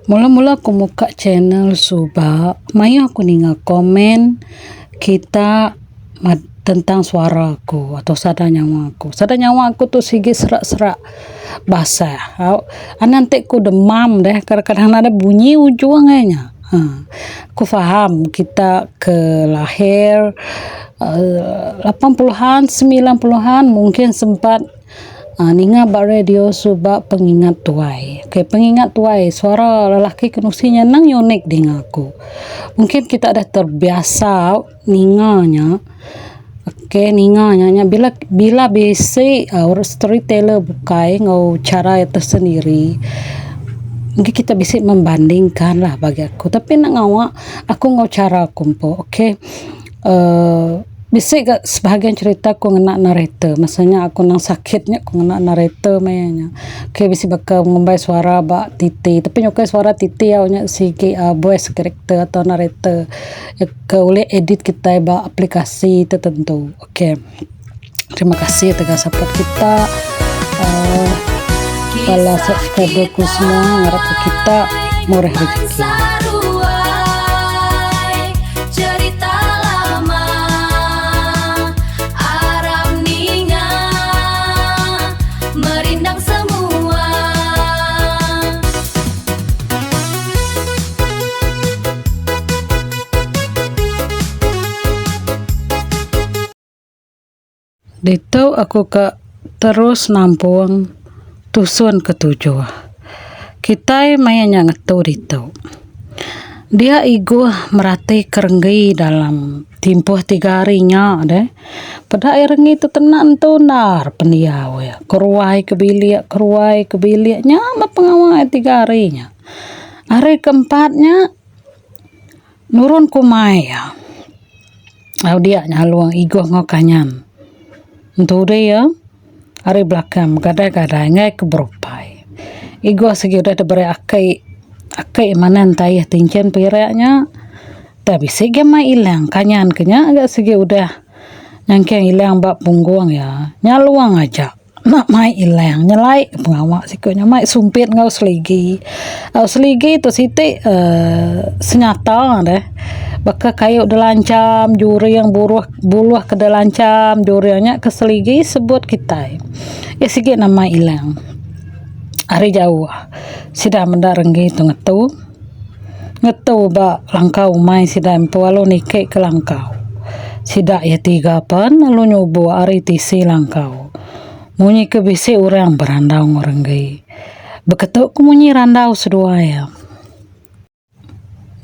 Mula-mula aku muka channel Suba, maya aku ninga komen kita tentang suara aku atau sada nyawa aku. Sada nyawa aku tuh sigi serak-serak basah. Nanti aku demam deh, kadang-kadang ada bunyi ujung kayaknya. Aku faham kita ke lahir 80-an, 90-an mungkin sempat ninga ba radio Suba pengingat tuai. Pengingat tuai suara lelaki kenusinya nang unik dengan aku. Mungkin kita dah terbiasa ninganya. Ninganya bila basic storyteller bukai ngau cara tersendiri. Mungkin kita bisa membandingkan lah bagi aku. Tapi nak ngawak aku ngau cara kumpo. Bisa gak sebahagian cerita aku ngena narrator. Maksudnya aku nang sakitnya aku ngena narrator mayanya. Bisa bakal ngumbai suara bak titi. Tapi nyukai suara titi awnya sigi voice character atau narrator. Boleh edit kita bak aplikasi tertentu. Terima kasih tegas support kita. Para subscriberku semua ngarap kita murah rezeki. Dito aku terus nampung tusun ketujuh. Kita mayanya ngetu dito. Dia igu merati kerenggi dalam timpuh 3 harinya deh. Pada air itu tenan tunar pendiaw ya. Keruai kebiliaknya apa pengawai 3 harinya. Hari keempatnya nurun kumai ya. Dia nyaluang igu ngokanyan. Untuk dia hari belakang gadai-gadai ngai keberupai. Igo segi udah diberi akai mana entah tincen piraknya. Tapi segi mai ilang kanyan kenya agak segi udah nyangkeng ilang bak punggung ya. Nyaluang aja. Nak mai ilang nyelai pengawak sikonya mai sumpit ngau seligi. Seligi itu siti senyata deh. Baka kayu delancam juri yang buluh ke delancam jurinya ke seligi sebut kita. Sige nama ilang. Hari jauh. Sida mendarenggi itu ngetu ba langkau mai sida empualo nike ke langkau. Sida ya 3 pan lalu nyobo hari tisi langkau. Munyi ke bisi orang berandau ngorenggi. Beketuk ku munyi randau sedua ya.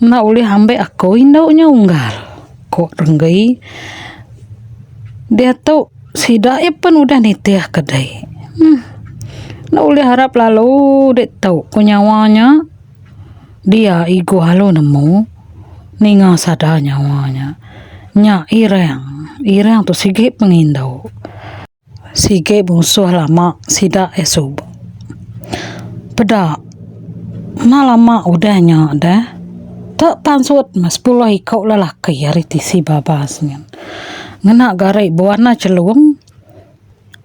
Nak uli hambe aku indaunya unggal. Kok renggai. Dia tahu sida ya pun udah nitiah kedai. Nak uli harap lalu dia tahu kunyawanya. Dia igu halu nemu. Ninga sada nyawanya. Nya ireng tu sige pengindau. Sige musuh lama sida esub. Pedak. Na lama udahnya dah. Tak pansut mas 10 ikau lelaki hari tisi babasnya. Ngena garai buana celung.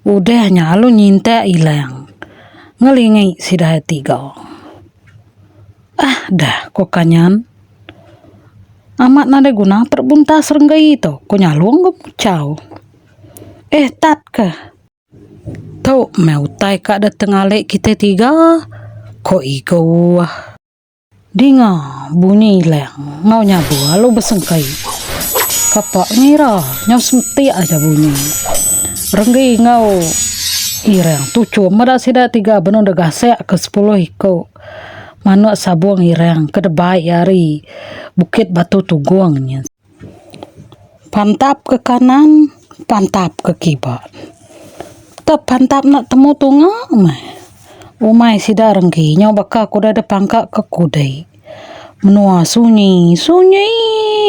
Udahnya alu nyinta ilang. Ngelingi sidah 3. Dah kok kanyan. Amat nade guna perbuntas renggai itu. Ko nyaluang ko pucau. Tat ke. Tau mau tai ka dateng alik kita 3. Ko iko dinga bunyi ilang. Ngau nyabu alu besengkai. Kapak ngira nyau semti aja bunyi. Renggi ngau ireng tujuh mada sida 3 benung degasek ke 10 iko. Manuk sabuang ireng kedebai yari Bukit Batu Tugungnya. Pantap ke kanan, pantap ke kibat. Tak pantap nak temu tunga umai sida renggi nyau baka kuda de pangkak ke kudai. Menua sunyi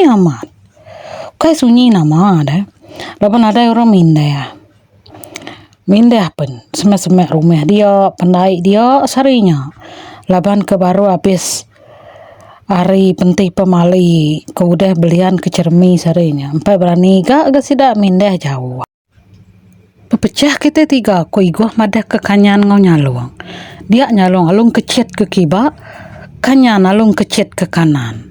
amat. Kai sunyi nama ada. Lapan ada orang mindah pun semek-semek rumah dia, pendai dia sarinya. Lapan ke baru habis hari penting pemali kau udah belian ke cermi sarinya. Empai berani agak sida mindah jauh. Pepecah kita 3 ko igoh madah ke kanyan ngau nyaluang. Dia nyalong alung kecet ke kiba kanyan alung kecit ke kanan.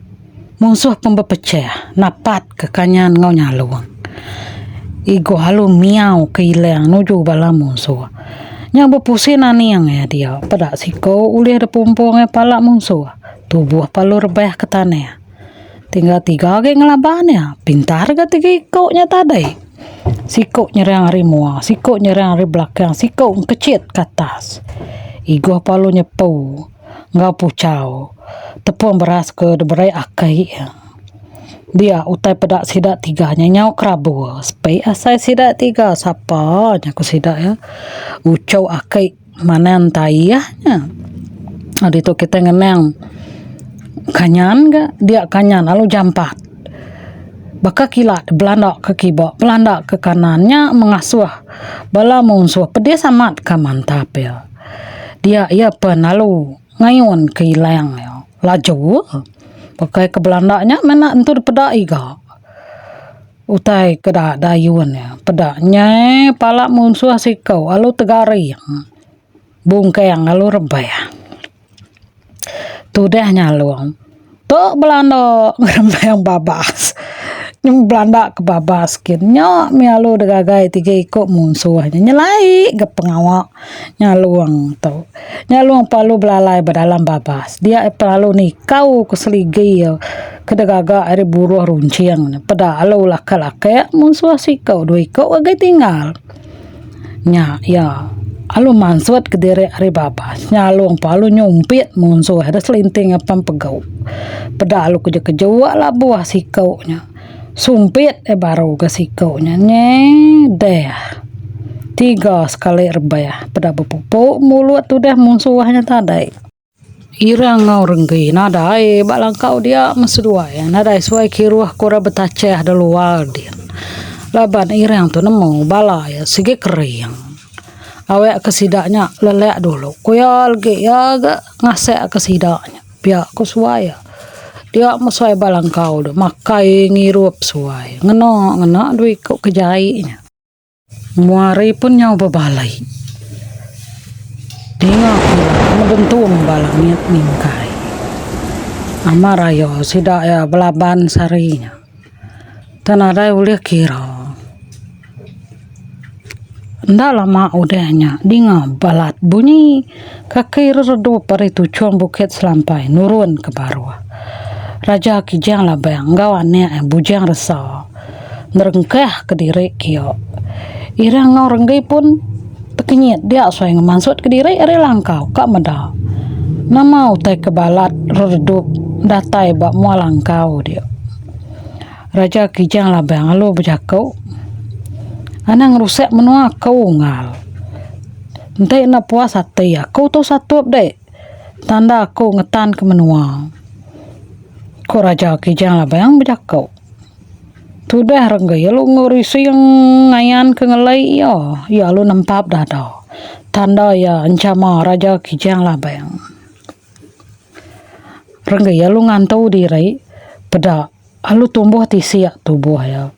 Musuh pun berpecah, napat ke kanyan ngau nyalung. Igo halu miau ke ilang nuju bala musuh. Nya berpusing aniang ya dia. Pada siko ulih ada pumpung palak musuh. Tubuh palu rebah ke tanah. Tinggal 3 ke ngelaban ya. Pintar ke 3 ikutnya tadi. Siko nyerang hari muah, siko nyerang hari belakang, siko kecit ke atas. Igo palu nyepu, ngau pucau. Tepung beras ke deberai akai ya. Dia utai pedak sidak 3 nyau kerabu. Sepai asai sidak 3 siapa nyaku sidak ya. Ucau akai mana entai ya. Adi tu kita ngenang kanyan ga dia kanyan lalu jampat. Baka kilat belanda ke kibak, belanda ke kanannya mengasuh bala musuh pedes amat ka mantap ya. Dia penalu ngayun ke ilang ya. Laju pakai ke belandanya mana entu pedak iga. Utai kedak dayun ya. Pedaknya palak musuh sikau alu tegari bungkeng alu rebay. Tu dah nyalung. Tok Belanda ngerembang babas. Nyum Belanda ke babas kin. Nyok mi alu degagai 3 ikut musuhnya. Nyelai ke pengawak nyaluang tu. Nyaluang palu belalai berdalam babas. Dia palu ni kau keseligi ya. Kedegaga ari buruh runciang. Pada alu laka-laka musuh si kau 2 ikut wagai tinggal. Nya ya. Alu mansut ke diri ari babas. Nyalung palu nyumpit musuh. Ada selinting apa pegau. Pada alu keja-keja lah buah si kau nya. Sumpit baru ke si kau nya. Deh. 3 sekali rebaya. Pada berpupuk mulut tu dah musuhnya tadai. Irang ngau renggi. Nadai balang kau dia mesudua ya. Nadai suai kiruah kura betaceh ada luar dia. Laban irang tu nemu bala ya. Sige kering. Awak kesidaknya lelek dulu. Kuya lagi ya agak ngasek kesidaknya. Biar aku suaya. Dia musuai balang kau tu. Makai ngirup suai. Ngena duit kau kejainya. Muari pun nyau berbalai. Dengar pula. Membentung balang niat mingkai. Amarayo sidak ya belaban sarinya. Tanadai boleh kira. Ndak lama udahnya dinga balat bunyi kaki redu pari tujuan bukit selampai nurun ke bawah. Raja kijang lah bayang gawannya bujang resah nerengkeh ke diri kio. Irang ngau renggai pun tekenyit dia soai ngemansut ke diri ere langkau kak meda. Nama utai ke balat redup datai bak mua langkau dia. Raja kijang lah bayang alu berjakau. Anang rusak menua kau ngal. Entai nak puas hati ya. Kau tu satu dek. Tanda aku ngetan ke menua. Kau raja kijang lah bayang berjakau. Tu dah renggai. Lu ngurisi yang ngayan ke ngelai ya. Ya lu nempap dah dah. Tanda ya encama raja kijang lah bayang. Renggai ya lu ngantau diri. Pada lu tumbuh tisiak tubuh ya.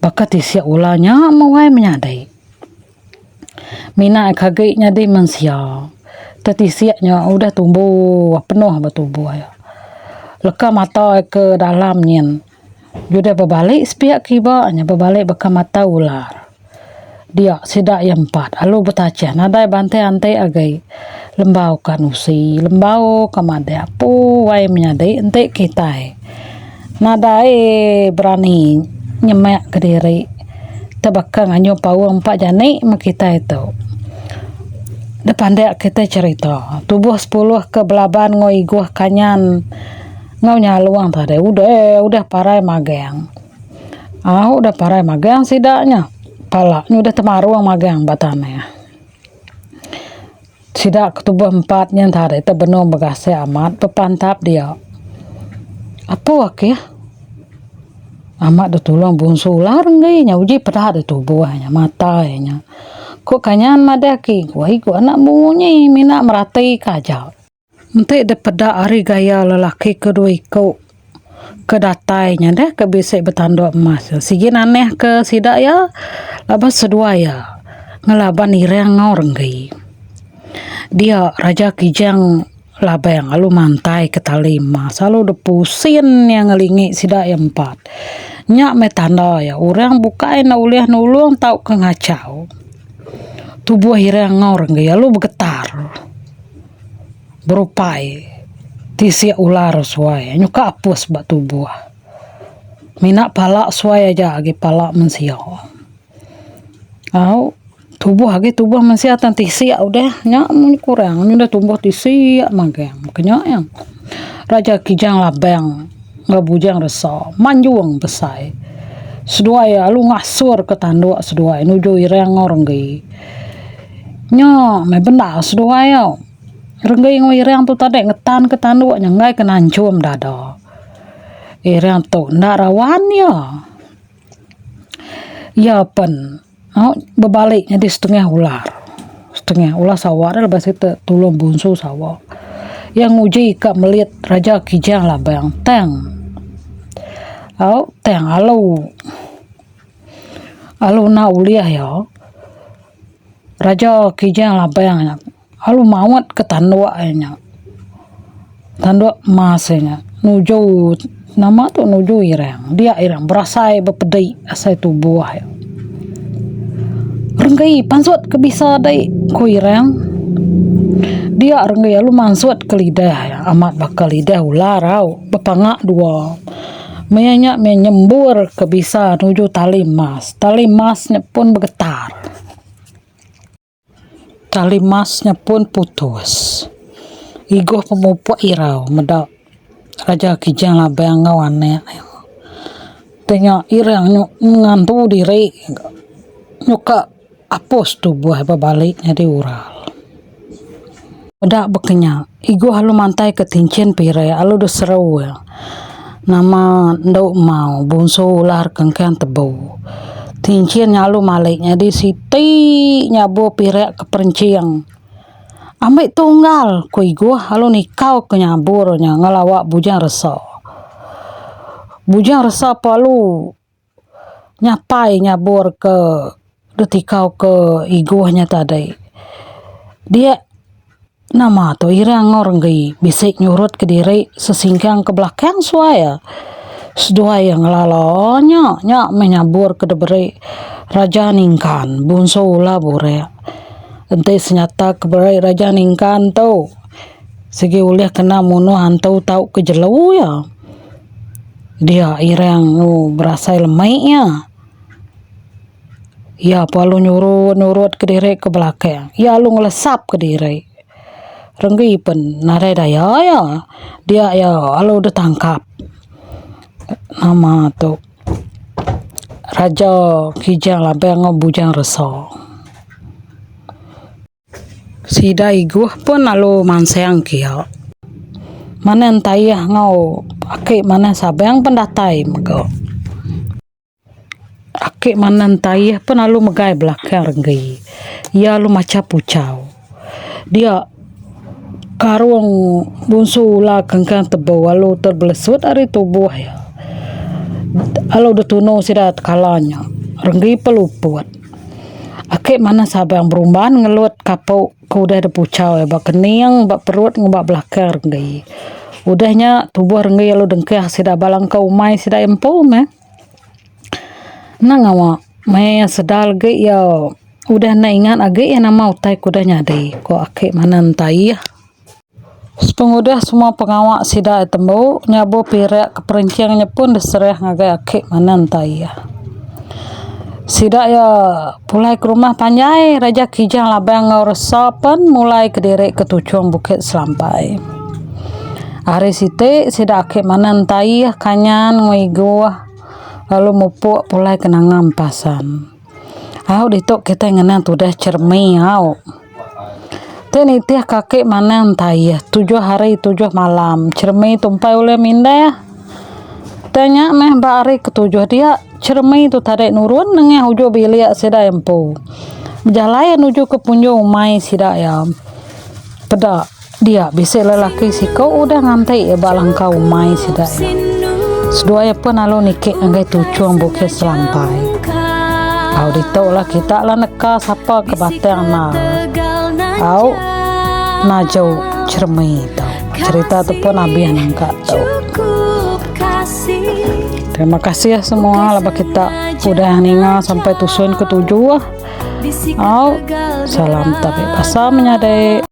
Bakat tisiak ulanya mawai menyadai. Mina kagak nyadai mensia. Tisiaknya udah tumbuh penuh bertubuh ya. Leka mata ke dalamnya. Judah berbalik sepiak kibanya berbalik beka mata ular. Dia sidak yang 4. Alu betacah nadai bantai-antai agai. Lembau kanusi, lembau kamadai apu wai menyadai entek kita. Nadai berani nyemek ke diri tebakang anyo pawang 4 janik makita itu. Depan dek kita cerita tubuh 10 ke belaban ngoi guah kanyan ngau nyaluang tadi udah parai magang. Udah parai magang sidaknya palaknya udah temaruang magang batanya. Sidak ketubuh 4 nya tadi tebenung begase amat pepantap dia. Apa wakil? Amat dah tolong bungsu larang gayanya uji pedah dah tubuhnya mata nya. Kok kanyan madaki kuai ku anak bunyi mina meratai kaja. Entek dah pedah hari gaya lelaki kedua ikut kedatainya dah ke besek bertanduk emas. Sigin aneh ke sidak ya labas sedua ya ngelaban irang ngau renggai. Dia raja kijang labeng alu mantai ke talima selalu de pusin yang ngelingi sida yang 4 nyak me tanda ya orang bukain na uliah nulung tau ke ngacau tubuh hirang ngoreng ya lu bergetar berupai tisia ular suaya nyuka apus bak tubuh minak palak suaya aja agi palak mensia au tubuh agi tubuh mensia tan tisia udah nyak kurang udah tumbuh tisia mangkeng makanya yang raja kijang labeng ngabujang resa manjuang besai seduai alu ngasur ke tanduk seduai nuju ireng orang gei nyo me benda seduai yo rengai ngoi ireng tu tade ngetan ke tanduk nyangai ke nancum dada ireng tu ndak rawan ya pen bebaliknya di setengah ular sawah dah lepas itu tulung bunsu sawah yang uji kak melihat raja kijang labeng teng alu na uliah ya raja kijang labeng alu mawat ke tanduk masnya nuju nama tu nuju ireng dia ireng berasai bepedai asai tubuh ya renggai pansut ke bisa dai ku ireng dia renggai alu mansut ke lidah ya amat bakal lidah ular au bepangak dua menyanya menyembur ke bisa nuju tali masnya pun bergetar tali masnya pun putus igoh pemupuk irau medak raja kijang labeng ngawane tengok ireng ngantu diri nyuka apus tubuh baliknya di ural udah bekenya igo halu mantai ketincin pire alu do seru ya nama ndau mau bunso ular kengkang tebu tincin nyalu maliknya di siti nyabu pire keperenciang ambek tunggal ku igo halu nikau ke nyaburnya ngelawak bujang resa palu nyapai nyabur ke detikau ke igohnya tadi dia nama tu irang orang gay bisik nyurut ke diri sesingkang ke belakang suaya sedua yang lalanya nyak menyabur ke deberi raja ningkan bunso ula bore ente senyata ke beri raja ningkan tu segi uliah kena muno hantau tau ke jelau ya dia irang berasa lemainya ya palu nyurut ke diri ke belakang ya lu ngelesap ke diri renggi pen narai daya ya dia ya alu udah tangkap nama tu raja kijang labeng bujang resa sida iguh pun alu manseang kia mana entayah ngau akik mana sabang pendatai mego akik mana entayah pun alu megai belakang renggi ya alu maca pucau dia karung bunsu lah kengkang tebu alu terbelesut dari tubuh ya alu detuno sidat kalanya renggi peluput akik mana sabang berumbaan ngelut kapau kuda de pucau ya bak kening bak perut ngebak belakang renggi udahnya tubuh renggi alu dengkeh sidak balang kau mai sidak empo me nang awak me sedal ge ya udah na ingat age ya nama utai kuda nyadai ko akik mana entai ya pengudah semua pengawak sida tembu nyabu pirek keperenciangnya pun diserah ngagai akik mana entai ya sida ya pulai ke rumah panjai raja kijang labeng ngau resapan mulai ke diri ke tujuan bukit selampai hari site sida akik mana entai ya kanyan nguigo lalu mupuk pulai kenangan pasan au ditok kita ngena tudah cermi au teni tiah kakek mana entai ya 7 hari 7 malam cermi tumpai oleh minda ya tanya meh bari ketujuh dia cermi tu tarik nurun nengah ujo bilik sida empu berjalaya nuju ke punjung mai sida ya peda dia bisa lelaki si kau udah ngantai ya balang kau mai sida ya seduaya pun alu nikik anggai tujuan bukit selampai au ditolak kita lah neka sapa ke batang na au najau cermi tau cerita tuh pun Abi yang nggak tahu. Terima kasih ya semua lah kita udah ningal sampai tusun ke-7. Salam tapi bahasa menyadai.